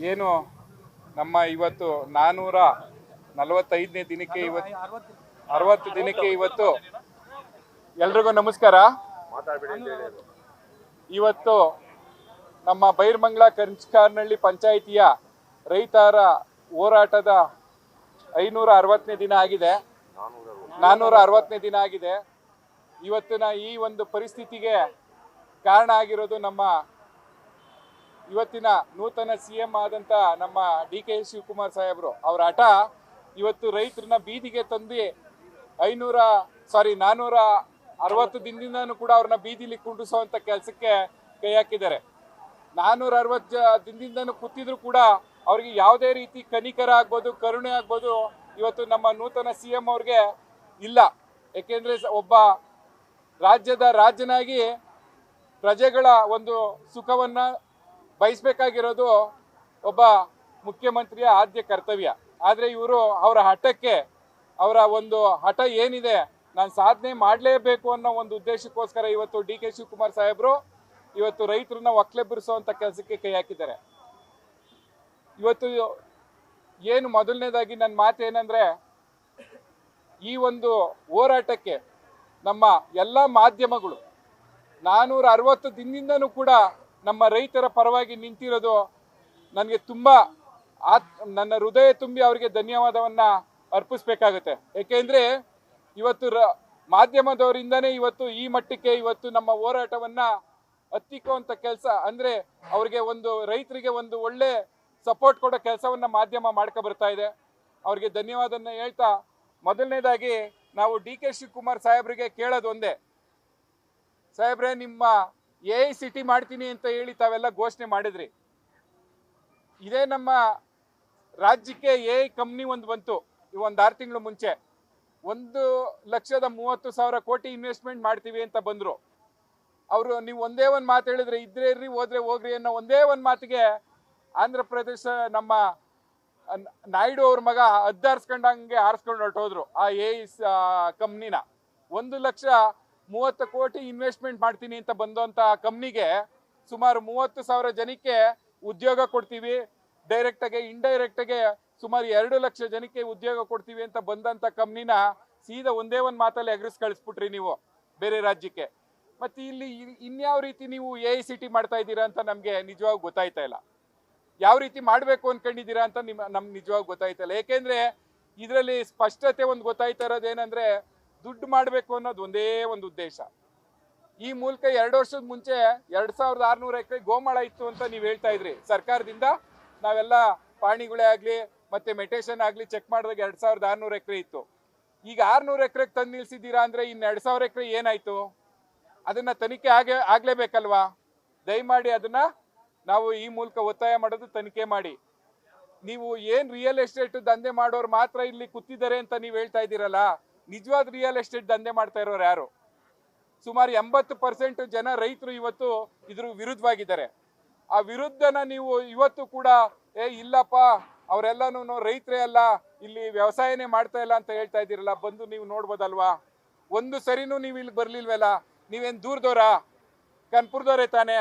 ಏನು ನಮ್ಮ ಇವತ್ತು 445ನೇ ದಿನಕ್ಕೆ ಇವತ್ತು 60 ದಿನಕ್ಕೆ ಇವತ್ತು ಎಲ್ರಿಗೂ ನಮಸ್ಕಾರ. ಇವತ್ತು ನಮ್ಮ ಬೈರ್ಮಂಗ್ಲ ಕರ್ಂಚಕಾರ್ನಹಳ್ಳಿ ಪಂಚಾಯಿತಿಯ ರೈತರ ಹೋರಾಟದ 560ನೇ ದಿನ ಆಗಿದೆ. 460ನೇ ದಿನ ಆಗಿದೆ. ಇವತ್ತಿನ ಈ ಒಂದು ಪರಿಸ್ಥಿತಿಗೆ ಕಾರಣ ಆಗಿರೋದು ನಮ್ಮ ಇವತ್ತಿನ ನೂತನ ಸಿಎಂ ಆದಂತ ನಮ್ಮ DK ಶಿವಕುಮಾರ್ ಸಾಹೇಬರು. ಅವರ ಹಠ ಇವತ್ತು ರೈತರನ್ನ ಬೀದಿಗೆ ತಂದು 460 ದಿನದಿಂದನೂ ಕೂಡ ಅವ್ರನ್ನ ಬೀದಿಲಿ ಕುಂಡಿಸುವಂತ ಕೆಲಸಕ್ಕೆ ಕೈ ಹಾಕಿದ್ದಾರೆ. 460 ದಿನದಿಂದನೂ ಕೂತಿದ್ರು ಕೂಡ ಅವ್ರಿಗೆ ಯಾವುದೇ ರೀತಿ ಕನಿಕರ ಆಗ್ಬೋದು, ಕರುಣೆ ಆಗ್ಬೋದು ಇವತ್ತು ನಮ್ಮ ನೂತನ ಸಿಎಂ ಅವ್ರಿಗೆ ಇಲ್ಲ. ಯಾಕೆಂದ್ರೆ ಒಬ್ಬ ರಾಜ್ಯದ ರಾಜನಾಗಿ ಪ್ರಜೆಗಳ ಒಂದು ಸುಖವನ್ನ ಬಯಸಬೇಕಾಗಿರೋದು ಒಬ್ಬ ಮುಖ್ಯಮಂತ್ರಿಯ ಆದ್ಯ ಕರ್ತವ್ಯ. ಆದರೆ ಇವರು ಅವರ ಹಠಕ್ಕೆ, ಅವರ ಒಂದು ಹಠ ಏನಿದೆ, ನಾನು ಸಾಧನೆ ಮಾಡಲೇಬೇಕು ಅನ್ನೋ ಒಂದು ಉದ್ದೇಶಕ್ಕೋಸ್ಕರ ಇವತ್ತು DK ಶಿವಕುಮಾರ್ ಸಾಹೇಬರು ಇವತ್ತು ರೈತರನ್ನ ಒಕ್ಲೆಬ್ಬಿರಿಸುವಂತ ಕೆಲಸಕ್ಕೆ ಕೈ ಹಾಕಿದ್ದಾರೆ. ಇವತ್ತು ಏನು ಮೊದಲನೇದಾಗಿ ನನ್ನ ಮಾತು ಏನಂದ್ರೆ, ಈ ಒಂದು ಹೋರಾಟಕ್ಕೆ ನಮ್ಮ ಎಲ್ಲ ಮಾಧ್ಯಮಗಳು 460 ದಿನದಿಂದನೂ ಕೂಡ ನಮ್ಮ ರೈತರ ಪರವಾಗಿ ನಿಂತಿರೋದು ನನಗೆ ತುಂಬಾ ನನ್ನ ಹೃದಯ ತುಂಬಿ ಅವರಿಗೆ ಧನ್ಯವಾದವನ್ನ ಅರ್ಪಿಸ್ಬೇಕಾಗುತ್ತೆ. ಏಕೆಂದ್ರೆ ಇವತ್ತು ಮಾಧ್ಯಮದವರಿಂದನೇ ಇವತ್ತು ಈ ಮಟ್ಟಕ್ಕೆ ಇವತ್ತು ನಮ್ಮ ಹೋರಾಟವನ್ನ ಹತ್ತಿಕ್ಕುವಂತ ಕೆಲಸ, ಅಂದ್ರೆ ಅವ್ರಿಗೆ ಒಂದು ರೈತರಿಗೆ ಒಂದು ಒಳ್ಳೆ ಸಪೋರ್ಟ್ ಕೊಡೋ ಕೆಲಸವನ್ನ ಮಾಧ್ಯಮ ಮಾಡ್ಕೊ ಬರ್ತಾ ಇದೆ. ಅವ್ರಿಗೆ ಧನ್ಯವಾದನ ಹೇಳ್ತಾ, ಮೊದಲನೇದಾಗಿ ನಾವು DK ಶಿವಕುಮಾರ್ ಸಾಹೇಬ್ರಿಗೆ ಕೇಳೋದು ಒಂದೇ, ಸಾಹೇಬ್ರೆ ನಿಮ್ಮ AICT ಮಾಡ್ತೀನಿ ಅಂತ ಹೇಳಿ ತಾವೆಲ್ಲ ಘೋಷಣೆ ಮಾಡಿದ್ರಿ. ಇದೇ ನಮ್ಮ ರಾಜ್ಯಕ್ಕೆ AI ಕಂಪ್ನಿ ಒಂದು ಬಂತು ಒಂದು 6 ತಿಂಗಳು ಮುಂಚೆ. 1,30,000 ಕೋಟಿ ಇನ್ವೆಸ್ಟ್ಮೆಂಟ್ ಮಾಡ್ತೀವಿ ಅಂತ ಬಂದ್ರು. ಅವರು ನೀವು ಒಂದೇ ಒಂದು ಮಾತು ಹೇಳಿದ್ರೆ, ಇದ್ರೆ ಇರ್ರಿ ಹೋದ್ರೆ ಹೋಗ್ರಿ ಅನ್ನೋ ಒಂದೇ ಒಂದು ಮಾತಿಗೆ ಆಂಧ್ರ ಪ್ರದೇಶ ನಮ್ಮ ನಾಯ್ಡು ಅವ್ರ ಮಗ ಹದ್ದಾರಿಸ್ಕೊಂಡಂಗೆ ಆರಿಸ್ಕೊಂಡು ಹೊರಟೋದ್ರು ಆ AI ಕಂಪ್ನಿನ. 1,30,000 ಕೋಟಿ ಇನ್ವೆಸ್ಟ್ಮೆಂಟ್ ಮಾಡ್ತೀನಿ ಅಂತ ಬಂದಂತ ಕಂಪ್ನಿಗೆ ಸುಮಾರು 30,000 ಜನಕ್ಕೆ ಉದ್ಯೋಗ ಕೊಡ್ತೀವಿ, ಡೈರೆಕ್ಟ್ ಆಗಿ ಇಂಡೈರೆಕ್ಟ್ ಆಗಿ ಸುಮಾರು 2 ಲಕ್ಷ ಜನಕ್ಕೆ ಉದ್ಯೋಗ ಕೊಡ್ತೀವಿ ಅಂತ ಬಂದಂತ ಕಂಪ್ನಿನ ಸೀದಾ ಒಂದೇ ಒಂದು ಮಾತಲ್ಲಿ ಎಗರಿಸಿ ಕಳಿಸ್ಬಿಟ್ರಿ ನೀವು ಬೇರೆ ರಾಜ್ಯಕ್ಕೆ. ಮತ್ತೆ ಇಲ್ಲಿ ಇನ್ಯಾವ ರೀತಿ ನೀವು AICT ಮಾಡ್ತಾ ಇದ್ದೀರಾ ಅಂತ ನಮ್ಗೆ ನಿಜವಾಗಿ ಗೊತ್ತಾಯ್ತಾ ಇಲ್ಲ. ಯಾವ ರೀತಿ ಮಾಡ್ಬೇಕು ಅನ್ಕೊಂಡಿದ್ದೀರಾ ಅಂತ ನಮ್ಗೆ ನಿಜವಾಗಿ ಗೊತ್ತಾಯ್ತಾ ಇಲ್ಲ. ಏಕೆಂದ್ರೆ ಇದರಲ್ಲಿ ಸ್ಪಷ್ಟತೆ ಒಂದು ಗೊತ್ತಾಯ್ತಾ ಇರೋದೇನಂದ್ರೆ, ದುಡ್ಡು ಮಾಡಬೇಕು ಅನ್ನೋದು ಒಂದೇ ಒಂದು ಉದ್ದೇಶ. ಈ ಮೂಲಕ 2 ವರ್ಷದ ಮುಂಚೆ 2,600 ಎಕರೆ ಗೋಮಾಳ ಇತ್ತು ಅಂತ ನೀವು ಹೇಳ್ತಾ ಇದ್ರಿ. ಸರ್ಕಾರದಿಂದ ನಾವೆಲ್ಲ ಪಾಣಿಗಳೇ ಆಗ್ಲಿ ಮತ್ತೆ ಮೆಟೇಷನ್ ಆಗ್ಲಿ ಚೆಕ್ ಮಾಡಿದಾಗ 2,600 ಎಕರೆ ಇತ್ತು. ಈಗ 600 ಎಕರೆಗೆ ತಂದು ನಿಲ್ಸಿದ್ದೀರಾ ಅಂದ್ರೆ ಇನ್ನು 2,000 ಎಕರೆ ಏನಾಯ್ತು? ಅದನ್ನ ತನಿಖೆ ಆಗ್ಲೇಬೇಕಲ್ವಾ? ದಯಮಾಡಿ ಅದನ್ನ ನಾವು ಈ ಮೂಲಕ ಒತ್ತಾಯ ಮಾಡೋದು, ತನಿಖೆ ಮಾಡಿ. ನೀವು ಏನ್ ರಿಯಲ್ ಎಸ್ಟೇಟ್ ದಂಧೆ ಮಾಡೋರು ಮಾತ್ರ ಇಲ್ಲಿ ಕೂತಿದ್ದಾರೆ ಅಂತ ನೀವು ಹೇಳ್ತಾ ಇದ್ದೀರಲ್ಲ, ನಿಜವಾದ ರಿಯಲ್ ಎಸ್ಟೇಟ್ ದಂಧೆ ಮಾಡ್ತಾ ಇರೋರು ಯಾರು? ಸುಮಾರು 80% ಜನ ರೈತರು ಇವತ್ತು ಇದ್ರ ವಿರುದ್ಧವಾಗಿದ್ದಾರೆ. ಆ ವಿರುದ್ಧನ ನೀವು ಇವತ್ತು ಕೂಡ ಇಲ್ಲಪ್ಪ ಅವರೆಲ್ಲನೂ ರೈತರೇ ಅಲ್ಲ, ಇಲ್ಲಿ ವ್ಯವಸಾಯನೇ ಮಾಡ್ತಾ ಇಲ್ಲ ಅಂತ ಹೇಳ್ತಾ ಇದ್ದೀರಲ್ಲ, ಬಂದು ನೀವು ನೋಡ್ಬೋದಲ್ವಾ? ಒಂದು ಸರಿನೂ ನೀವು ಇಲ್ಲಿ ಬರ್ಲಿಲ್ವಲ್ಲ? ನೀವೇನ್ ದೂರದವರಾ? ಕನ್ಪುರದವರೇ ತಾನೆ?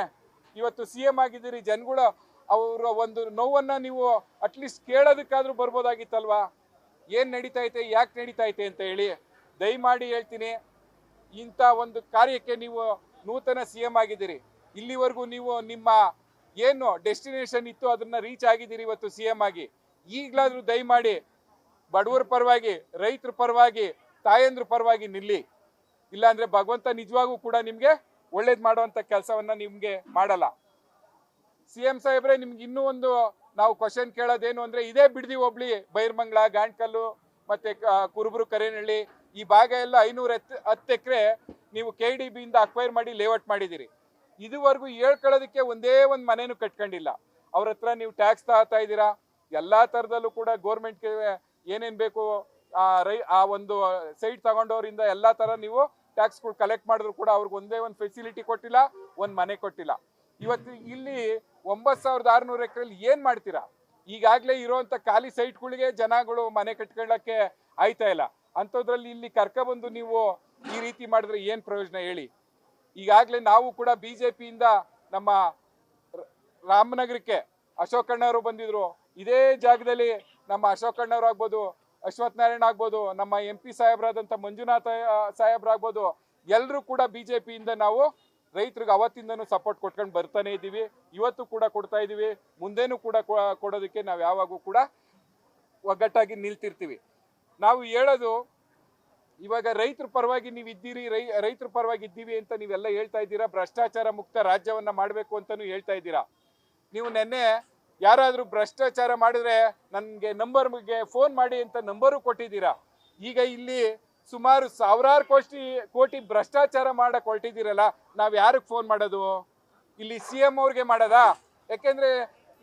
ಇವತ್ತು CM ಆಗಿದ್ದೀರಿ. ಜನಗಳು ಅವರ ಒಂದು ನೋವನ್ನ ನೀವು ಅಟ್ಲೀಸ್ಟ್ ಕೇಳೋದಕ್ಕಾದ್ರೂ ಬರ್ಬೋದಾಗಿತ್ತಲ್ವಾ? ಏನ್ ನಡೀತಾ ಐತೆ, ಯಾಕೆ ನಡೀತಾ ಐತೆ ಅಂತ ಹೇಳಿ ದಯಮಾಡಿ ಹೇಳ್ತೀನಿ. ಇಂಥ ಒಂದು ಕಾರ್ಯಕ್ಕೆ ನೀವು ನೂತನ CM ಆಗಿದ್ದೀರಿ. ಇಲ್ಲಿವರೆಗೂ ನೀವು ನಿಮ್ಮ ಏನು ಡೆಸ್ಟಿನೇಷನ್ ಇತ್ತು ಅದನ್ನ ರೀಚ್ ಆಗಿದ್ದೀರಿ ಇವತ್ತು CM ಆಗಿ. ಈಗಲಾದ್ರೂ ದಯಮಾಡಿ ಬಡವರ ಪರವಾಗಿ, ರೈತರ ಪರವಾಗಿ, ತಾಯಂದ್ರ ಪರವಾಗಿ ನಿಲ್ಲಿ. ಇಲ್ಲಾಂದ್ರೆ ಭಗವಂತ ನಿಜವಾಗೂ ಕೂಡ ನಿಮ್ಗೆ ಒಳ್ಳೇದ್ ಮಾಡುವಂತ ಕೆಲಸವನ್ನ ನಿಮ್ಗೆ ಮಾಡಲ್ಲ. CM ಸಾಹೇಬ್ರೆ, ನಿಮ್ಗೆ ಇನ್ನೂ ಒಂದು ನಾವು ಕ್ವಶನ್ ಕೇಳೋದೇನು ಅಂದ್ರೆ, ಇದೇ ಬಿಡದಿ ಹೋಬ್ಳಿ ಬೈರ್ಮಂಗ್ಲ, ಗಾಂಡ್ಕಲ್ಲು ಮತ್ತೆ ಕುರುಬರು, ಕರೇನಹಳ್ಳಿ ಈ ಭಾಗ ಎಲ್ಲ 510 ಎಕರೆ ನೀವು KDB ಇಂದ ಅಕ್ವೈರ್ ಮಾಡಿ ಲೇಔಟ್ ಮಾಡಿದಿರಿ. ಇದುವರೆಗೂ ಹೇಳ್ಕೊಳ್ಳೋದಕ್ಕೆ ಒಂದೇ ಒಂದು ಮನೆನೂ ಕಟ್ಕೊಂಡಿಲ್ಲ. ಅವ್ರ ಹತ್ರ ನೀವು ಟ್ಯಾಕ್ಸ್ ತಗೋತಾ ಇದ್ದೀರಾ. ಎಲ್ಲಾ ತರದಲ್ಲೂ ಕೂಡ ಗೌರ್ಮೆಂಟ್ಗೆ ಏನೇನ್ ಬೇಕು ಆ ಒಂದು ಸೈಟ್ ತಗೊಂಡವರಿಂದ ಎಲ್ಲಾ ತರ ನೀವು ಟ್ಯಾಕ್ಸ್ಗಳು ಕಲೆಕ್ಟ್ ಮಾಡಿದ್ರು ಕೂಡ ಅವ್ರಿಗೆ ಒಂದೇ ಒಂದು ಫೆಸಿಲಿಟಿ ಕೊಟ್ಟಿಲ್ಲ, ಒಂದು ಮನೆ ಕೊಟ್ಟಿಲ್ಲ. ಇವತ್ತು ಇಲ್ಲಿ 9,600 ಎಕರೆಯಲ್ಲಿ ಏನ್ ಮಾಡ್ತೀರಾ? ಈಗಾಗಲೇ ಇರುವಂತ ಖಾಲಿ ಸೈಟ್ಗಳಿಗೆ ಜನಗಳು ಮನೆ ಕಟ್ಕೊಳ್ಳಕ್ಕೆ ಆಯ್ತಾ ಇಲ್ಲ. ಅಂಥದ್ರಲ್ಲಿ ಇಲ್ಲಿ ಕರ್ಕೊಬಂದು ನೀವು ಈ ರೀತಿ ಮಾಡಿದ್ರೆ ಏನ್ ಪ್ರಯೋಜನ ಹೇಳಿ? ಈಗಾಗಲೇ ನಾವು ಕೂಡ BJP ಇಂದ ನಮ್ಮ ರಾಮನಗರಕ್ಕೆ ಅಶೋಕಣ್ಣವರು ಬಂದಿದ್ರು, ಇದೇ ಜಾಗದಲ್ಲಿ ನಮ್ಮ ಅಶೋಕಣ್ಣವ್ರು ಆಗ್ಬೋದು, ಅಶ್ವಥ್ ನಾರಾಯಣ ಆಗ್ಬೋದು, ನಮ್ಮ MP ಸಾಹೇಬ್ರಾದಂಥ ಮಂಜುನಾಥ ಸಾಹೇಬ್ರಾಗ್ಬೋದು, ಎಲ್ಲರೂ ಕೂಡ BJPಯಿಂದ ನಾವು ರೈತರಿಗೆ ಅವತ್ತಿಂದನೂ ಸಪೋರ್ಟ್ ಕೊಟ್ಕೊಂಡು ಬರ್ತಾನೆ ಇದ್ದೀವಿ. ಇವತ್ತು ಕೂಡ ಕೊಡ್ತಾ ಇದ್ದೀವಿ, ಮುಂದೇನೂ ಕೂಡ ಕೊಡೋದಕ್ಕೆ ನಾವು ಯಾವಾಗೂ ಕೂಡ ಒಗ್ಗಟ್ಟಾಗಿ ನಿಲ್ತಿರ್ತೀವಿ. ನಾವು ಹೇಳೋದು ಇವಾಗ ರೈತರ ಪರವಾಗಿ ನೀವು ಇದ್ದೀರಿ, ರೈತರ ಪರವಾಗಿ ಇದ್ದೀವಿ ಅಂತ ನೀವೆಲ್ಲ ಹೇಳ್ತಾ ಇದ್ದೀರಾ. ಭ್ರಷ್ಟಾಚಾರ ಮುಕ್ತ ರಾಜ್ಯವನ್ನ ಮಾಡಬೇಕು ಅಂತಾನು ಹೇಳ್ತಾ ಇದ್ದೀರಾ. ನೀವು ನೆನ್ನೆ ಯಾರಾದರೂ ಭ್ರಷ್ಟಾಚಾರ ಮಾಡಿದ್ರೆ ನನಗೆ ನಂಬರ್ಗೆ ಫೋನ್ ಮಾಡಿ ಅಂತ ನಂಬರು ಕೊಟ್ಟಿದ್ದೀರಾ. ಈಗ ಇಲ್ಲಿ ಸುಮಾರು ಸಾವಿರಾರು ಕೋಟಿ ಭ್ರಷ್ಟಾಚಾರ ಮಾಡಕ್ ಹೊರಟಿದ್ದೀರಲ್ಲ, ನಾವು ಯಾರಿಗೆ ಫೋನ್ ಮಾಡೋದು? ಇಲ್ಲಿ CM ಅವ್ರಿಗೆ ಮಾಡೋದಾ? ಯಾಕೆಂದ್ರೆ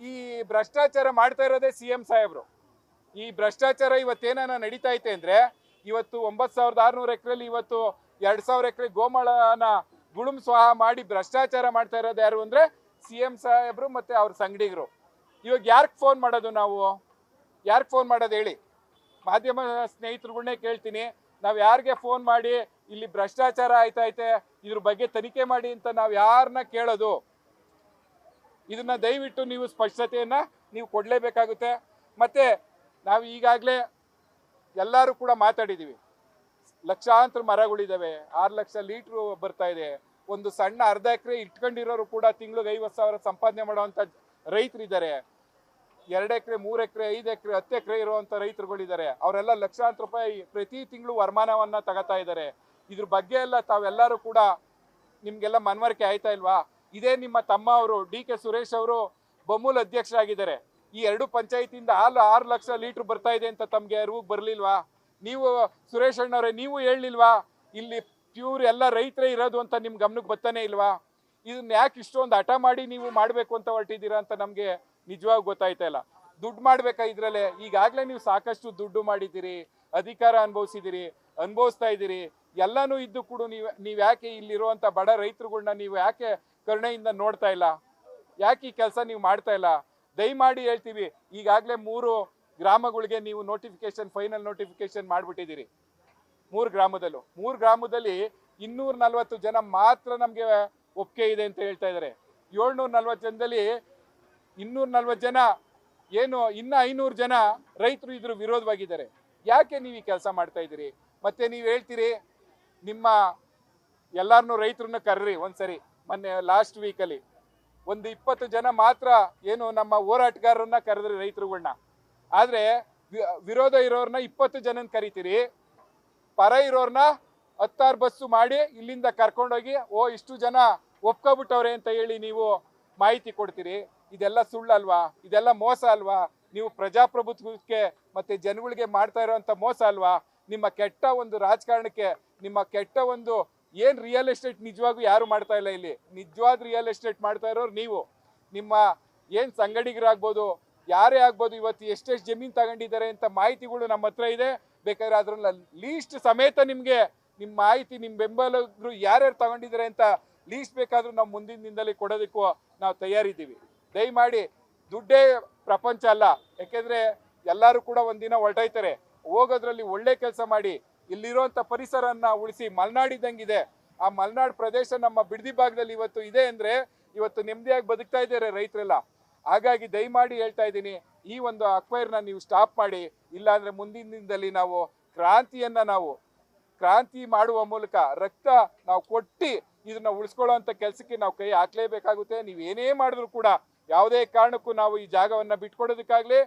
ಈ ಭ್ರಷ್ಟಾಚಾರ ಮಾಡ್ತಾ ಇರೋದೇ CM ಸಾಹೇಬ್ರು. ಈ ಭ್ರಷ್ಟಾಚಾರ ಇವತ್ತೇನ ನಡೀತಾ ಐತೆ ಅಂದ್ರೆ, ಇವತ್ತು 9600 ಎಕರೆಲಿ ಇವತ್ತು 2000 ಎಕರೆ ಗೋಮಾಳನ ಗುಳುಂ ಸ್ವಾಹ ಮಾಡಿ ಭ್ರಷ್ಟಾಚಾರ ಮಾಡ್ತಾ ಇರೋದು ಯಾರು ಅಂದ್ರೆ CM ಸಾಹೇಬ್ರು ಮತ್ತೆ ಅವ್ರ ಸಂಗಡಿಗರು. ಇವಾಗ ಯಾರಿಗೆ ಫೋನ್ ಮಾಡೋದು? ನಾವು ಯಾರಿಗೆ ಫೋನ್ ಮಾಡೋದು ಹೇಳಿ? ಮಾಧ್ಯಮ ಸ್ನೇಹಿತರುಗಳನ್ನೇ ಕೇಳ್ತೀನಿ, ನಾವು ಯಾರಿಗೆ ಫೋನ್ ಮಾಡಿ ಇಲ್ಲಿ ಭ್ರಷ್ಟಾಚಾರ ಆಯ್ತೈತೆ ಇದ್ರ ಬಗ್ಗೆ ತನಿಖೆ ಮಾಡಿ ಅಂತ ನಾವು ಯಾರನ್ನ ಕೇಳೋದು? ಇದನ್ನ ದಯವಿಟ್ಟು ನೀವು ಸ್ಪಷ್ಟತೆಯನ್ನ ನೀವು ಕೊಡ್ಲೇಬೇಕಾಗುತ್ತೆ. ಮತ್ತೆ ನಾವು ಈಗಾಗಲೇ ಎಲ್ಲರೂ ಕೂಡ ಮಾತಾಡಿದ್ದೀವಿ, ಲಕ್ಷಾಂತರ ಮರಗಳಿದ್ದಾವೆ, 6 ಲಕ್ಷ ಲೀಟ್ರು ಬರ್ತಾ ಇದೆ. ಒಂದು ಸಣ್ಣ ಅರ್ಧ ಎಕರೆ ಇಟ್ಕೊಂಡಿರೋರು ಕೂಡ ತಿಂಗಳಿಗೆ 50,000 ಸಂಪಾದನೆ ಮಾಡುವಂಥ ರೈತರಿದ್ದಾರೆ. 2 ಎಕರೆ 3 ಎಕರೆ 5 ಎಕರೆ 10 ಎಕರೆ ಇರುವಂಥ ರೈತರುಗಳಿದ್ದಾರೆ. ಅವರೆಲ್ಲ ಲಕ್ಷಾಂತರ ರೂಪಾಯಿ ಪ್ರತಿ ತಿಂಗಳು ವರಮಾನವನ್ನ ತಗೋತಾ ಇದ್ದಾರೆ. ಇದ್ರ ಬಗ್ಗೆ ಎಲ್ಲ ತಾವೆಲ್ಲರೂ ಕೂಡ ನಿಮ್ಗೆಲ್ಲ ಮನವರಿಕೆ ಆಯ್ತಾ ಇಲ್ವಾ? ಇದೇ ನಿಮ್ಮ ತಮ್ಮ ಅವರು DK ಸುರೇಶ್ ಅವರು ಬಮೂಲ್ ಅಧ್ಯಕ್ಷರಾಗಿದ್ದಾರೆ. ಈ 2 ಪಂಚಾಯತಿಯಿಂದ ಹಾಲು 6 ಲಕ್ಷ ಲೀಟರ್ ಬರ್ತಾ ಇದೆ ಅಂತ ತಮ್ಗೆ ಅರಿವಿಗೆ ಬರ್ಲಿಲ್ವಾ? ನೀವು ಸುರೇಶ್ ಅಣ್ಣವ್ರೆ ನೀವು ಹೇಳಲಿಲ್ವಾ ಇಲ್ಲಿ ಪ್ಯೂರ್ ಎಲ್ಲ ರೈತರೇ ಇರೋದು ಅಂತ ನಿಮ್ ಗಮನಕ್ಕೆ ಬರ್ತಾನೆ ಇಲ್ವಾ? ಇದನ್ನ ಯಾಕೆ ಇಷ್ಟೊಂದು ಹಠ ಮಾಡಿ ನೀವು ಮಾಡ್ಬೇಕು ಅಂತ ಹೊರಟಿದ್ದೀರಾ ಅಂತ ನಮ್ಗೆ ನಿಜವಾಗಿ ಗೊತ್ತಾಯ್ತಾ ಇಲ್ಲ. ದುಡ್ಡು ಮಾಡ್ಬೇಕಾ ಇದ್ರಲ್ಲೇ? ಈಗಾಗಲೇ ನೀವು ಸಾಕಷ್ಟು ದುಡ್ಡು ಮಾಡಿದ್ದೀರಿ, ಅಧಿಕಾರ ಅನುಭವಿಸ್ತಾ ಇದ್ದೀರಿ. ಎಲ್ಲಾನು ಇದ್ದು ಕೂಡ ನೀವು ಯಾಕೆ ಇಲ್ಲಿರುವಂತ ಬಡ ರೈತರುಗಳನ್ನ ನೀವು ಯಾಕೆ ಕರುಣೆಯಿಂದ ನೋಡ್ತಾ ಇಲ್ಲ? ಯಾಕೆ ಈ ಕೆಲಸ ನೀವು ಮಾಡ್ತಾ ಇಲ್ಲ? ದಯಮಾಡಿ ಹೇಳ್ತೀವಿ, ಈಗಾಗಲೇ 3 ಗ್ರಾಮಗಳಿಗೆ ನೀವು ಫೈನಲ್ ನೋಟಿಫಿಕೇಶನ್ ಮಾಡಿಬಿಟ್ಟಿದ್ದೀರಿ. 3 ಗ್ರಾಮದಲ್ಲಿ 240 ಜನ ಮಾತ್ರ ನಮಗೆ ಒಪ್ಪಿಗೆ ಇದೆ ಅಂತ ಹೇಳ್ತಾ ಇದ್ದಾರೆ. 740 ಜನದಲ್ಲಿ 240 ಜನ ಏನು, ಇನ್ನ 500 ಜನ ರೈತರು ಇದ್ರ ವಿರೋಧವಾಗಿದ್ದಾರೆ. ಯಾಕೆ ನೀವು ಈ ಕೆಲಸ ಮಾಡ್ತಾ ಇದ್ದೀರಿ? ಮತ್ತೆ ನೀವು ಹೇಳ್ತೀರಿ ನಿಮ್ಮ ಎಲ್ಲಾರನ್ನೂ ರೈತರನ್ನ ಕರ್ರಿ ಒಂದ್ಸರಿ. ಮೊನ್ನೆ ಲಾಸ್ಟ್ ವೀಕಲ್ಲಿ ಒಂದು 20 ಜನ ಮಾತ್ರ ಏನು ನಮ್ಮ ಹೋರಾಟಗಾರರನ್ನ ಕರೆದ್ರಿ ರೈತರುಗಳನ್ನ. ಆದ್ರೆ ವಿರೋಧ ಇರೋರ್ನ 20 ಜನನ ಕರಿತೀರಿ, ಪರ ಇರೋರ್ನ 16 ಬಸ್ಸು ಮಾಡಿ ಇಲ್ಲಿಂದ ಕರ್ಕೊಂಡೋಗಿ ಇಷ್ಟು ಜನ ಒಪ್ಕೊಬಿಟ್ಟವ್ರೆ ಅಂತ ಹೇಳಿ ನೀವು ಮಾಹಿತಿ ಕೊಡ್ತೀರಿ. ಇದೆಲ್ಲ ಸುಳ್ಳಲ್ವಾ? ಇದೆಲ್ಲ ಮೋಸ ಅಲ್ವಾ? ನೀವು ಪ್ರಜಾಪ್ರಭುತ್ವಕ್ಕೆ ಮತ್ತೆ ಜನಗಳಿಗೆ ಮಾಡ್ತಾ ಇರೋಂಥ ಮೋಸ ಅಲ್ವಾ? ನಿಮ್ಮ ಕೆಟ್ಟ ಒಂದು ರಾಜಕಾರಣಕ್ಕೆ, ನಿಮ್ಮ ಕೆಟ್ಟ ಒಂದು ಏನ್ ರಿಯಲ್ ಎಸ್ಟೇಟ್ ನಿಜವಾಗೂ ಯಾರು ಮಾಡ್ತಾ ಇಲ್ಲ. ಇಲ್ಲಿ ನಿಜವಾದ ರಿಯಲ್ ಎಸ್ಟೇಟ್ ಮಾಡ್ತಾ ಇರೋರು ನೀವು. ನಿಮ್ಮ ಏನ್ ಸಂಗಡಿಗರಾಗ್ಬೋದು, ಯಾರೇ ಆಗ್ಬೋದು, ಇವತ್ತು ಎಷ್ಟೆಷ್ಟು ಜಮೀನು ತಗೊಂಡಿದ್ದಾರೆ ಅಂತ ಮಾಹಿತಿಗಳು ನಮ್ಮ ಹತ್ರ ಇದೆ. ಬೇಕಾದ್ರೆ ಅದ್ರಲ್ಲ ಲೀಸ್ಟ್ ಸಮೇತ ನಿಮ್ಗೆ ನಿಮ್ಮ ಮಾಹಿತಿ, ನಿಮ್ಮ ಬೆಂಬಲಿಗರು ಯಾರ್ಯಾರು ತಗೊಂಡಿದ್ದಾರೆ ಅಂತ ಲೀಸ್ಟ್ ಬೇಕಾದ್ರೂ ನಾವು ಮುಂದಿನ ದಿನದಲ್ಲಿ ಕೊಡೋದಕ್ಕೂ ನಾವು ತಯಾರಿದ್ದೀವಿ. ದಯಮಾಡಿ ದುಡ್ಡೇ ಪ್ರಪಂಚ ಅಲ್ಲ. ಯಾಕೆಂದ್ರೆ ಎಲ್ಲರೂ ಕೂಡ ಒಂದಿನ ಹೊರಟೈತಾರೆ. ಹೋಗೋದ್ರಲ್ಲಿ ಒಳ್ಳೆ ಕೆಲಸ ಮಾಡಿ ಇಲ್ಲಿರುವಂತ ಪರಿಸರನ್ನ ಉಳಿಸಿ. ಮಲೆನಾಡಿದಂಗಿದೆ, ಆ ಮಲೆನಾಡು ಪ್ರದೇಶ ನಮ್ಮ ಬಿಡದಿ ಭಾಗದಲ್ಲಿ ಇವತ್ತು ಇದೆ ಅಂದ್ರೆ ಇವತ್ತು ನೆಮ್ಮದಿಯಾಗಿ ಬದುಕ್ತಾ ಇದ್ದಾರೆ ರೈತರೆಲ್ಲ. ಹಾಗಾಗಿ ದಯಮಾಡಿ ಹೇಳ್ತಾ ಇದ್ದೀನಿ, ಈ ಒಂದು ಅಕ್ವೈರ್ನ ನೀವು ಸ್ಟಾಪ್ ಮಾಡಿ. ಇಲ್ಲಾಂದ್ರೆ ಮುಂದಿನ ದಿನದಲ್ಲಿ ನಾವು ಕ್ರಾಂತಿ ಮಾಡುವ ಮೂಲಕ ರಕ್ತ ನಾವು ಕೊಟ್ಟು ಇದನ್ನ ಉಳಿಸ್ಕೊಳ್ಳುವಂತ ಕೆಲಸಕ್ಕೆ ನಾವು ಕೈ ಹಾಕ್ಲೇಬೇಕಾಗುತ್ತೆ. ನೀವು ಏನೇ ಮಾಡಿದ್ರು ಕೂಡ ಯಾವುದೇ ಕಾರಣಕ್ಕೂ ನಾವು ಈ ಜಾಗವನ್ನ ಬಿಟ್ಕೊಡೋದಕ್ಕಾಗ್ಲಿ,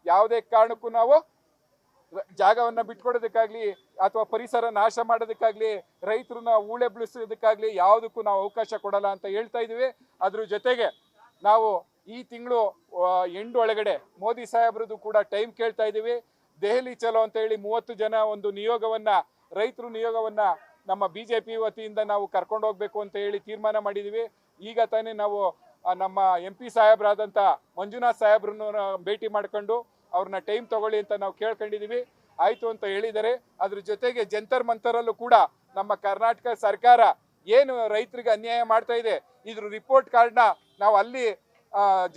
ಯಾವುದೇ ಕಾರಣಕ್ಕೂ ನಾವು ಜಾಗವನ್ನ ಬಿಟ್ಕೊಡೋದಕ್ಕಾಗ್ಲಿ ಅಥವಾ ಪರಿಸರ ನಾಶ ಮಾಡೋದಕ್ಕಾಗ್ಲಿ, ರೈತರನ್ನ ಊಳೆಬ್ಳಿಸೋದಕ್ಕಾಗ್ಲಿ ಯಾವುದಕ್ಕೂ ನಾವು ಅವಕಾಶ ಕೊಡಲ್ಲ ಅಂತ ಹೇಳ್ತಾ ಇದೀವಿ. ಅದ್ರ ಜೊತೆಗೆ ನಾವು ಈ ತಿಂಗಳು ಎಂಡ್ ಒಳಗಡೆ ಮೋದಿ ಸಾಹೇಬ್ರದ್ದು ಕೂಡ ಟೈಮ್ ಕೇಳ್ತಾ ಇದೀವಿ. ದೆಹಲಿ ಚಲೋ ಅಂತ ಹೇಳಿ 30 ಜನ ಒಂದು ರೈತರು ನಿಯೋಗವನ್ನ ನಮ್ಮ BJP ವತಿಯಿಂದ ನಾವು ಕರ್ಕೊಂಡು ಹೋಗ್ಬೇಕು ಅಂತ ಹೇಳಿ ತೀರ್ಮಾನ ಮಾಡಿದೀವಿ. ಈಗ ತಾನೇ ನಾವು ನಮ್ಮ MP ಸಾಹೇಬ್ರಾದಂಥ ಮಂಜುನಾಥ್ ಸಾಹೇಬ್ರನ್ನು ಭೇಟಿ ಮಾಡ್ಕೊಂಡು ಅವ್ರನ್ನ ಟೈಮ್ ತಗೊಳ್ಳಿ ಅಂತ ನಾವು ಕೇಳ್ಕೊಂಡಿದೀವಿ. ಆಯ್ತು ಅಂತ ಹೇಳಿದ್ದಾರೆ. ಅದ್ರ ಜೊತೆಗೆ ಜಂತರ್ ಮಂತರಲ್ಲೂ ಕೂಡ ನಮ್ಮ ಕರ್ನಾಟಕ ಸರ್ಕಾರ ಏನು ರೈತರಿಗೆ ಅನ್ಯಾಯ ಮಾಡ್ತಾ ಇದೆ, ಇದ್ರ ರಿಪೋರ್ಟ್ ಕಾರ್ಡ್ನ ನಾವು ಅಲ್ಲಿ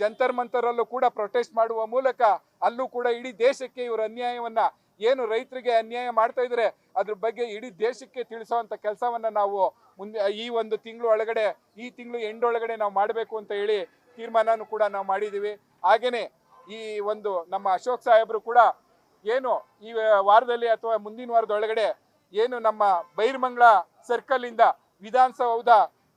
ಜಂತರ್ ಮಂತರಲ್ಲೂ ಕೂಡ ಪ್ರೊಟೆಸ್ಟ್ ಮಾಡುವ ಮೂಲಕ ಅಲ್ಲೂ ಕೂಡ ಇಡೀ ದೇಶಕ್ಕೆ ಇವ್ರ ಅನ್ಯಾಯವನ್ನ, ಏನು ರೈತರಿಗೆ ಅನ್ಯಾಯ ಮಾಡ್ತಾ ಇದ್ರೆ ಅದ್ರ ಬಗ್ಗೆ ಇಡೀ ದೇಶಕ್ಕೆ ತಿಳಿಸುವಂತ ಕೆಲಸವನ್ನ ನಾವು ಮುಂದೆ ಈ ಒಂದು ತಿಂಗಳು ಒಳಗಡೆ, ಈ ತಿಂಗಳು ಎಂಡ್ ಒಳಗಡೆ ನಾವು ಮಾಡಬೇಕು ಅಂತ ಹೇಳಿ ತೀರ್ಮಾನನೂ ಕೂಡ ನಾವು ಮಾಡಿದ್ದೀವಿ. ಹಾಗೇನೆ ಈ ಒಂದು ನಮ್ಮ ಅಶೋಕ್ ಸಾಹೇಬರು ಕೂಡ ಏನು ಈ ವಾರದಲ್ಲಿ ಅಥವಾ ಮುಂದಿನ ವಾರದೊಳಗಡೆ ಏನು ನಮ್ಮ ಬೈರ್ಮಂಗ್ಲ ಸರ್ಕಲ್ ಇಂದ ವಿಧಾನಸೌಧ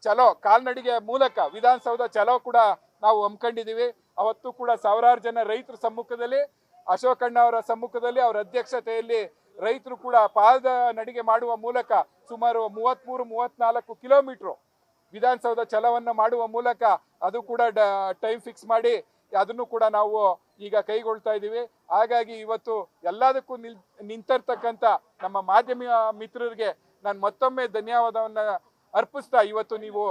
ಚಲೋ ಕಾಲ್ನಡಿಗೆ ಮೂಲಕ ವಿಧಾನಸೌಧ ಚಲೋ ಕೂಡ ನಾವು ಹಮ್ಮಿಕೊಂಡಿದ್ದೀವಿ. ಅವತ್ತು ಕೂಡ ಸಾವಿರಾರು ಜನ ರೈತರ ಸಮ್ಮುಖದಲ್ಲಿ, ಅಶೋಕಣ್ಣ ಅವರ ಸಮ್ಮುಖದಲ್ಲಿ, ಅವರ ಅಧ್ಯಕ್ಷತೆಯಲ್ಲಿ ರೈತರು ಕೂಡ ಪಾದ ನಡಿಗೆ ಮಾಡುವ ಮೂಲಕ ಸುಮಾರು 33-34 ಕಿಲೋಮೀಟರ್ ವಿಧಾನಸೌಧ ಚಲವನ್ನು ಮಾಡುವ ಮೂಲಕ ಅದು ಕೂಡ ಟೈಮ್ ಫಿಕ್ಸ್ ಮಾಡಿ ಅದನ್ನು ಕೂಡ ನಾವು ಈಗ ಕೈಗೊಳ್ತಾ ಇದ್ದೀವಿ. ಹಾಗಾಗಿ ಇವತ್ತು ಎಲ್ಲದಕ್ಕೂ ನಿಂತಿರ್ತಕ್ಕಂಥ ನಮ್ಮ ಮಾಧ್ಯಮ ಮಿತ್ರರಿಗೆ ನಾನು ಮತ್ತೊಮ್ಮೆ ಧನ್ಯವಾದವನ್ನ ಅರ್ಪಿಸ್ತಾ, ಇವತ್ತು ನೀವು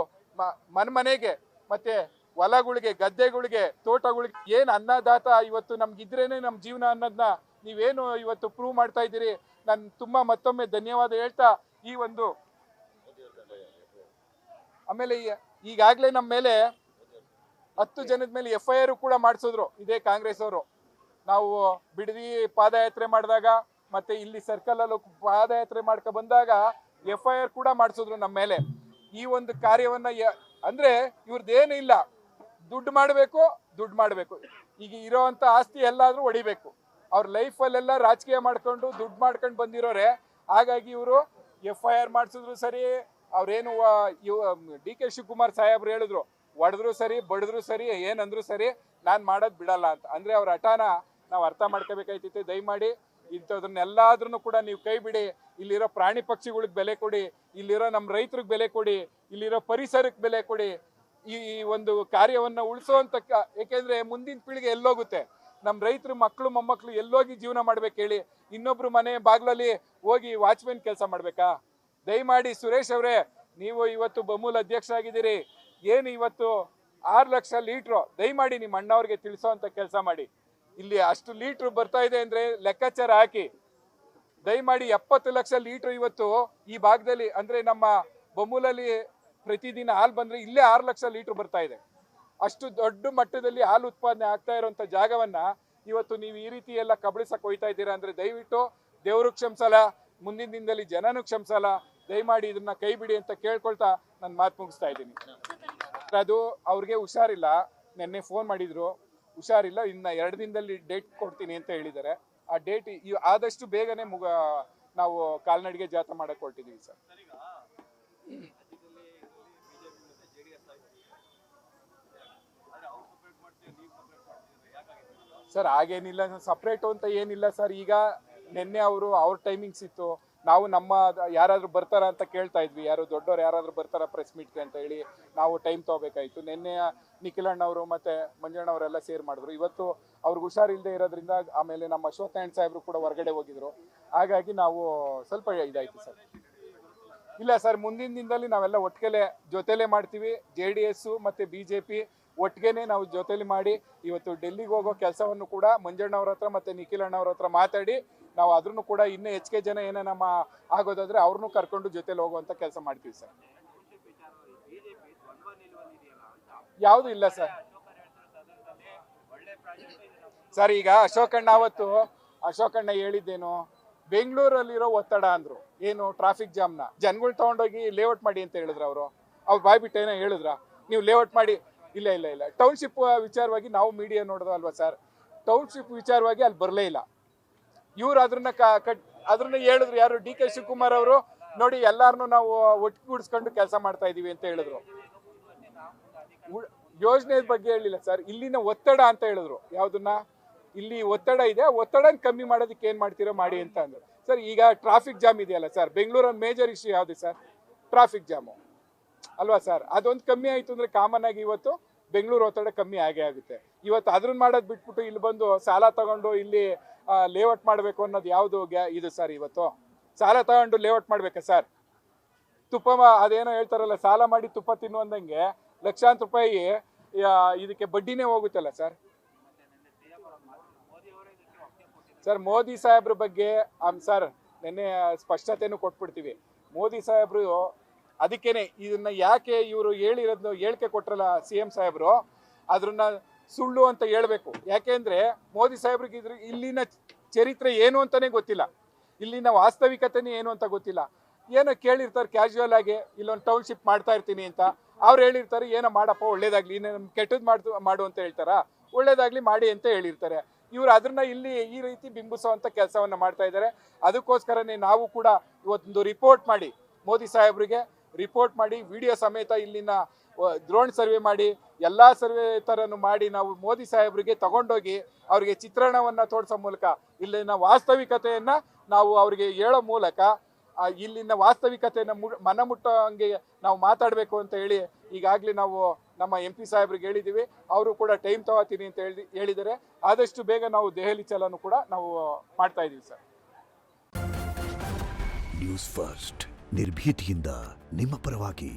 ಮನೆಗೆ ಮತ್ತೆ ಹೊಲಗಳಿಗೆ, ಗದ್ದೆಗಳಿಗೆ, ತೋಟಗಳಿಗೆ ಏನು ಅನ್ನದಾತ ಇವತ್ತು ನಮ್ಗಿದ್ರೇನೆ ನಮ್ಮ ಜೀವನ ಅನ್ನೋದನ್ನ ನೀವೇನು ಇವತ್ತು ಪ್ರೂವ್ ಮಾಡ್ತಾ ಇದ್ದೀರಿ. ನಾನು ತುಂಬಾ ಮತ್ತೊಮ್ಮೆ ಧನ್ಯವಾದ ಹೇಳ್ತಾ ಈ ಒಂದು ಆಮೇಲೆ ಈಗಾಗಲೇ ನಮ್ಮ ಮೇಲೆ 10 ಜನದ ಮೇಲೆ FIR ಕೂಡ ಮಾಡಿಸಿದ್ರು ಇದೇ ಕಾಂಗ್ರೆಸ್ ಅವರು. ನಾವು ಬಿಡದಿ ಪಾದಯಾತ್ರೆ ಮಾಡಿದಾಗ ಮತ್ತೆ ಇಲ್ಲಿ ಸರ್ಕಲ್ ಅಲ್ಲೂ ಪಾದಯಾತ್ರೆ ಮಾಡ್ಕೊ ಬಂದಾಗ FIR ಕೂಡ ಮಾಡಿಸಿದ್ರು ನಮ್ಮ ಮೇಲೆ. ಈ ಒಂದು ಕಾರ್ಯವನ್ನ ಅಂದ್ರೆ ಇವ್ರದ್ದೇನು ಇಲ್ಲ, ದುಡ್ಡು ಮಾಡಬೇಕು. ಈಗ ಇರೋವಂಥ ಆಸ್ತಿ ಎಲ್ಲಾದ್ರೂ ಹೊಡಿಬೇಕು. ಅವ್ರ ಲೈಫಲ್ಲೆಲ್ಲ ರಾಜಕೀಯ ಮಾಡ್ಕೊಂಡು ದುಡ್ಡು ಮಾಡ್ಕೊಂಡು ಬಂದಿರೋರೆ. ಹಾಗಾಗಿ ಇವರು FIR ಮಾಡಿಸಿದ್ರು ಸರಿ, ಅವ್ರೇನು DK ಶಿವಕುಮಾರ್ ಸಾಹೇಬ್ರು ಹೇಳಿದ್ರು, ಹೊಡೆದ್ರು ಸರಿ, ಬಡಿದ್ರು ಸರಿ, ಏನಂದ್ರು ಸರಿ, ನಾನು ಮಾಡೋದು ಬಿಡಲ್ಲ ಅಂತ. ಅಂದ್ರೆ ಅವ್ರ ಹಠಾನ ನಾವು ಅರ್ಥ ಮಾಡ್ಕೋಬೇಕಾಯ್ತೈತೆ. ದಯಮಾಡಿ ಇಂಥದನ್ನೆಲ್ಲಾದ್ರೂ ಕೂಡ ನೀವು ಕೈ ಬಿಡಿ. ಇಲ್ಲಿರೋ ಪ್ರಾಣಿ ಪಕ್ಷಿಗಳಿಗೆ ಬೆಲೆ ಕೊಡಿ, ಇಲ್ಲಿರೋ ನಮ್ಮ ರೈತರಿಗೆ ಬೆಲೆ ಕೊಡಿ, ಇಲ್ಲಿರೋ ಪರಿಸರಕ್ಕೆ ಬೆಲೆ ಕೊಡಿ. ಈ ಒಂದು ಕಾರ್ಯವನ್ನ ಉಳಿಸುವಂತ, ಯಾಕೆಂದ್ರೆ ಮುಂದಿನ ಪೀಳಿಗೆ ಎಲ್ಲೋಗುತ್ತೆ? ನಮ್ಮ ರೈತರು ಮಕ್ಕಳು ಮೊಮ್ಮಕ್ಕಳು ಎಲ್ಲೋಗಿ ಜೀವನ ಮಾಡ್ಬೇಕು ಹೇಳಿ? ಇನ್ನೊಬ್ರು ಮನೆ ಬಾಗ್ಲಲ್ಲಿ ಹೋಗಿ ವಾಚ್ಮೆನ್ ಕೆಲಸ ಮಾಡ್ಬೇಕಾ? ದಯಮಾಡಿ ಸುರೇಶ್ ಅವರೇ, ನೀವು ಇವತ್ತು ಬಮೂಲ್ ಅಧ್ಯಕ್ಷ ಆಗಿದ್ದೀರಿ. ಏನು ಇವತ್ತು 6 ಲಕ್ಷ ಲೀಟ್ರು ದಯಮಾಡಿ ನಿಮ್ಮ ಅಣ್ಣವ್ರಿಗೆ ತಿಳಿಸೋ ಅಂತ ಕೆಲಸ ಮಾಡಿ. ಇಲ್ಲಿ ಅಷ್ಟು ಲೀಟ್ರು ಬರ್ತಾ ಇದೆ ಅಂದ್ರೆ ಲೆಕ್ಕಾಚಾರ ಹಾಕಿ. ದಯಮಾಡಿ 70 ಲಕ್ಷ ಲೀಟ್ರು ಇವತ್ತು ಈ ಭಾಗದಲ್ಲಿ, ಅಂದ್ರೆ ನಮ್ಮ ಬಮೂಲಲ್ಲಿ ಪ್ರತಿದಿನ ಹಾಲು ಬಂದ್ರೆ ಇಲ್ಲೇ 6 ಲಕ್ಷ ಲೀಟ್ರ್ ಬರ್ತಾ ಇದೆ. ಅಷ್ಟು ದೊಡ್ಡ ಮಟ್ಟದಲ್ಲಿ ಹಾಲು ಉತ್ಪಾದನೆ ಆಗ್ತಾ ಇರುವಂತ ಜಾಗವನ್ನ ಇವತ್ತು ನೀವು ಈ ರೀತಿ ಎಲ್ಲ ಕಬಳಿಸಕ್ ಹೋಯ್ತಾ ಇದ್ದೀರಾ ಅಂದ್ರೆ ದಯವಿಟ್ಟು ದೇವರು ಕ್ಷಮಿಸಲ್ಲ, ಮುಂದಿನ ದಿನದಲ್ಲಿ ಜನನೂ ಕ್ಷಮಿಸಲ್ಲ. ದಯಮಾಡಿ ಇದನ್ನ ಕೈ ಬಿಡಿ ಅಂತ ಕೇಳ್ಕೊಳ್ತಾ ನನ್ನ ಮಾತು ಮುಗಿಸ್ತಾ ಇದ್ದೀನಿ. ಅದು ಅವ್ರಿಗೆ ಹುಷಾರಿಲ್ಲ, ನೆನ್ನೆ ಫೋನ್ ಮಾಡಿದ್ರು, ಹುಷಾರಿಲ್ಲ, ಇನ್ನ 2 ದಿನದಲ್ಲಿ ಡೇಟ್ ಕೊಡ್ತೀನಿ ಅಂತ ಹೇಳಿದ್ದಾರೆ. ಆ ಡೇಟ್ ಆದಷ್ಟು ಬೇಗನೆ ನಾವು ಕಾಲ್ನಡಿಗೆ ಜಾಥಾ ಮಾಡಕ್ ಹೊರಟಿದೀವಿ ಸರ್. ಸರ್ ಹಾಗೇನಿಲ್ಲ, ಸಪ್ರೇಟು ಅಂತ ಏನಿಲ್ಲ ಸರ್. ಈಗ ನಿನ್ನೆ ಅವ್ರ ಟೈಮಿಂಗ್ಸ್ ಇತ್ತು, ನಾವು ನಮ್ಮ ಯಾರಾದ್ರೂ ಬರ್ತಾರ ಅಂತ ಕೇಳ್ತಾ ಇದ್ವಿ, ಯಾರು ದೊಡ್ಡವ್ರು ಯಾರಾದ್ರೂ ಬರ್ತಾರ ಪ್ರೆಸ್ ಮೀಟ್ಗೆ ಅಂತ ಹೇಳಿ ನಾವು ಟೈಮ್ ತಗೋಬೇಕಾಯ್ತು. ನಿನ್ನೆ ನಿಖಿಲಣ್ಣ ಅವರು ಮತ್ತೆ ಮಂಜಣ್ಣ ಅವರೆಲ್ಲ ಸೇರ್ ಮಾಡಿದ್ರು. ಇವತ್ತು ಅವ್ರಿಗೆ ಹುಷಾರಿಲ್ಲದೆ ಇರೋದ್ರಿಂದ, ಆಮೇಲೆ ನಮ್ಮ ಅಶೋಕ್ ನಾರಾಯಣ್ ಸಾಹೇಬ್ರು ಕೂಡ ಹೊರಗಡೆ ಹೋಗಿದ್ರು. ಹಾಗಾಗಿ ನಾವು ಸ್ವಲ್ಪ ಇದಾಯ್ತು ಸರ್. ಇಲ್ಲ ಸರ್, ಮುಂದಿನ ದಿನದಲ್ಲಿ ನಾವೆಲ್ಲ ಜೊತೆಲೆ ಮಾಡ್ತೀವಿ. JDS ಮತ್ತೆ BJP ಒಟ್ಟಿಗೆನೆ ನಾವು ಜೊತೆಲಿ ಮಾಡಿ ಇವತ್ತು ಡೆಲ್ಲಿಗೆ ಹೋಗೋ ಕೆಲಸವನ್ನು ಕೂಡ ಮಂಜಣ್ಣವ್ರ ಹತ್ರ ಮತ್ತೆ ನಿಖಿಲಣ್ಣವ್ರ ಹತ್ರ ಮಾತಾಡಿ ನಾವು ಅದ್ರೂ ಕೂಡ ಇನ್ನೂ ಹೆಚ್ಚಿಗೆ ಜನ ಏನೋ ನಮ್ಮ ಆಗೋದಾದ್ರೆ ಅವ್ರನ್ನೂ ಕರ್ಕೊಂಡು ಜೊತೆಲಿ ಹೋಗುವಂತ ಕೆಲಸ ಮಾಡ್ತೀವಿ ಸರ್. ಯಾವುದು ಇಲ್ಲ ಸರ್. ಸರ್ ಈಗ ಅಶೋಕಣ್ಣ ಹೇಳಿದ್ದೇನು, ಬೆಂಗಳೂರಲ್ಲಿರೋ ಒತ್ತಡ ಅಂದ್ರು, ಏನು ಟ್ರಾಫಿಕ್ ಜಾಮ್ನ ಜನಗಳು ತಗೊಂಡೋಗಿ ಲೇಔಟ್ ಮಾಡಿ ಅಂತ ಹೇಳಿದ್ರು. ಅವ್ರು ಬಾಯ್ಬಿಟ್ಟು ಏನೋ ಹೇಳಿದ್ರ, ನೀವು ಲೇಔಟ್ ಮಾಡಿ. ಇಲ್ಲ ಟೌನ್ಶಿಪ್ ವಿಚಾರವಾಗಿ ನಾವು ಮೀಡಿಯಾ ನೋಡೋದಲ್ವಾ ಸರ್. ಟೌನ್ಶಿಪ್ ವಿಚಾರವಾಗಿ ಅಲ್ಲಿ ಬರಲೇ ಇಲ್ಲ ಇವ್ರು. ಅದನ್ನ ಹೇಳಿದ್ರು ಯಾರು, DK ಶಿವಕುಮಾರ್ ಅವರು. ನೋಡಿ ಎಲ್ಲಾರನು ನಾವು ಒಟ್ಟುಗೂಡಿಸ್ಕೊಂಡು ಕೆಲಸ ಮಾಡ್ತಾ ಇದೀವಿ ಅಂತ ಹೇಳಿದ್ರು. ಯೋಜನೆ ಬಗ್ಗೆ ಹೇಳಿಲ್ಲ ಸರ್. ಇಲ್ಲಿನ ಒತ್ತಡ ಅಂತ ಹೇಳಿದ್ರು. ಯಾವ್ದನ್ನ, ಇಲ್ಲಿ ಒತ್ತಡ ಇದೆ, ಒತ್ತಡ ಕಮ್ಮಿ ಮಾಡೋದಕ್ಕೆ ಏನ್ ಮಾಡ್ತೀರೋ ಮಾಡಿ ಅಂತ ಅಂದ್ರು ಸರ್. ಈಗ ಟ್ರಾಫಿಕ್ ಜಾಮ್ ಇದೆಯಲ್ಲ ಸರ್, ಬೆಂಗಳೂರಲ್ಲಿ ಮೇಜರ್ ಇಶ್ಯೂ ಯಾವ್ದು ಸರ್? ಟ್ರಾಫಿಕ್ ಜಾಮು ಅಲ್ವಾ ಸರ್? ಅದೊಂದು ಕಮ್ಮಿ ಆಯ್ತು ಅಂದ್ರೆ ಕಾಮನ್ ಆಗಿ ಇವತ್ತು ಬೆಂಗಳೂರು ಒತ್ತಡ ಕಮ್ಮಿ ಆಗೇ ಆಗುತ್ತೆ. ಇವತ್ತು ಅದನ್ನ ಮಾಡೋದು ಬಿಟ್ಬಿಟ್ಟು ಇಲ್ಲಿ ಬಂದು ಸಾಲ ತಗೊಂಡು ಇಲ್ಲಿ ಲೇಔಟ್ ಮಾಡಬೇಕು ಅನ್ನೋದು ಯಾವುದು ಇದು ಸರ್? ಇವತ್ತು ಸಾಲ ತಗೊಂಡು ಲೇಔಟ್ ಮಾಡ್ಬೇಕಾ ಸರ್? ಅದೇನೋ ಹೇಳ್ತಾರಲ್ಲ, ಸಾಲ ಮಾಡಿ ತುಪ್ಪ ತಿನ್ನುವಂದಂಗೆ ಲಕ್ಷಾಂತರ ರೂಪಾಯಿ ಇದಕ್ಕೆ ಬಡ್ಡಿನೇ ಹೋಗುತ್ತಲ್ಲ ಸರ್. ಸರ್ ಮೋದಿ ಸಾಹೇಬ್ರ ಬಗ್ಗೆ ಸರ್ ನಿನ್ನೆ ಸ್ಪಷ್ಟತೆನೂ ಕೊಟ್ಬಿಡ್ತೀವಿ. ಮೋದಿ ಸಾಹೇಬ್ರು ಅದಕ್ಕೇನೆ ಇದನ್ನ ಯಾಕೆ ಇವರು ಹೇಳಿರೋದು ಹೇಳಿಕೆ ಕೊಟ್ರಲ್ಲ CM ಸಾಹೇಬ್ರು, ಅದನ್ನ ಸುಳ್ಳು ಅಂತ ಹೇಳ್ಬೇಕು. ಯಾಕೆಂದ್ರೆ ಮೋದಿ ಸಾಹೇಬ್ರಿಗೆ ಇಲ್ಲಿನ ಚರಿತ್ರೆ ಏನು ಅಂತಾನೆ ಗೊತ್ತಿಲ್ಲ, ಇಲ್ಲಿನ ವಾಸ್ತವಿಕತೆನೇ ಏನು ಅಂತ ಗೊತ್ತಿಲ್ಲ. ಏನೋ ಕೇಳಿರ್ತಾರೆ ಕ್ಯಾಶುವಲ್ ಆಗಿ, ಇಲ್ಲೊಂದು ಟೌನ್ಶಿಪ್ ಮಾಡ್ತಾ ಇರ್ತೀನಿ ಅಂತ. ಅವ್ರು ಹೇಳಿರ್ತಾರೆ ಏನೋ ಮಾಡಪ್ಪ ಒಳ್ಳೇದಾಗ್ಲಿ, ಇನ್ನೇನು ಕೆಟ್ಟದ್ದು ಮಾಡು ಅಂತ ಹೇಳ್ತಾರ, ಒಳ್ಳೇದಾಗ್ಲಿ ಮಾಡಿ ಅಂತ ಹೇಳಿರ್ತಾರೆ. ಇವ್ರು ಅದನ್ನ ಇಲ್ಲಿ ಈ ರೀತಿ ಬಿಂಬಿಸುವಂತ ಕೆಲಸವನ್ನ ಮಾಡ್ತಾ ಇದ್ದಾರೆ. ಅದಕ್ಕೋಸ್ಕರನೇ ನಾವು ಕೂಡ ಇವತ್ತೊಂದು ರಿಪೋರ್ಟ್ ಮಾಡಿ ಮೋದಿ ಸಾಹೇಬ್ರಿಗೆ ರಿಪೋರ್ಟ್ ಮಾಡಿ ವಿಡಿಯೋ ಸಮೇತ ಇಲ್ಲಿನ ಡ್ರೋನ್ ಸರ್ವೆ ಮಾಡಿ ಎಲ್ಲಾ ಸರ್ವೆ ತರನು ಮಾಡಿ ನಾವು ಮೋದಿ ಸಾಹೇಬ್ರಿಗೆ ತಗೊಂಡೋಗಿ ಅವ್ರಿಗೆ ಚಿತ್ರಣವನ್ನ ತೋರಿಸೋ ಮೂಲಕ ಇಲ್ಲಿನ ವಾಸ್ತವಿಕತೆಯನ್ನ ನಾವು ಅವ್ರಿಗೆ ಹೇಳೋ ಮೂಲಕ ಇಲ್ಲಿನ ವಾಸ್ತವಿಕತೆಯನ್ನ ಮನಮುಟ್ಟೋ ಹಂಗೆ ನಾವು ಮಾತಾಡಬೇಕು ಅಂತ ಹೇಳಿ ಈಗಾಗಲೇ ನಾವು ನಮ್ಮ MP ಸಾಹೇಬ್ರಿಗೆ ಹೇಳಿದ್ದೀವಿ. ಅವರು ಕೂಡ ಟೈಮ್ ತಗೋತೀನಿ ಅಂತ ಹೇಳಿದ್ದಾರೆ. ಆದಷ್ಟು ಬೇಗ ನಾವು ದೆಹಲಿ ಚಲನು ಕೂಡ ನಾವು ಮಾಡ್ತಾ ಇದ್ದೀವಿ ಸರ್. ನ್ಯೂಸ್ ಫಸ್ಟ್ ನಿರ್ಭೀತಿಯಿಂದ ನಿಮ್ಮ ಪರವಾಗಿ.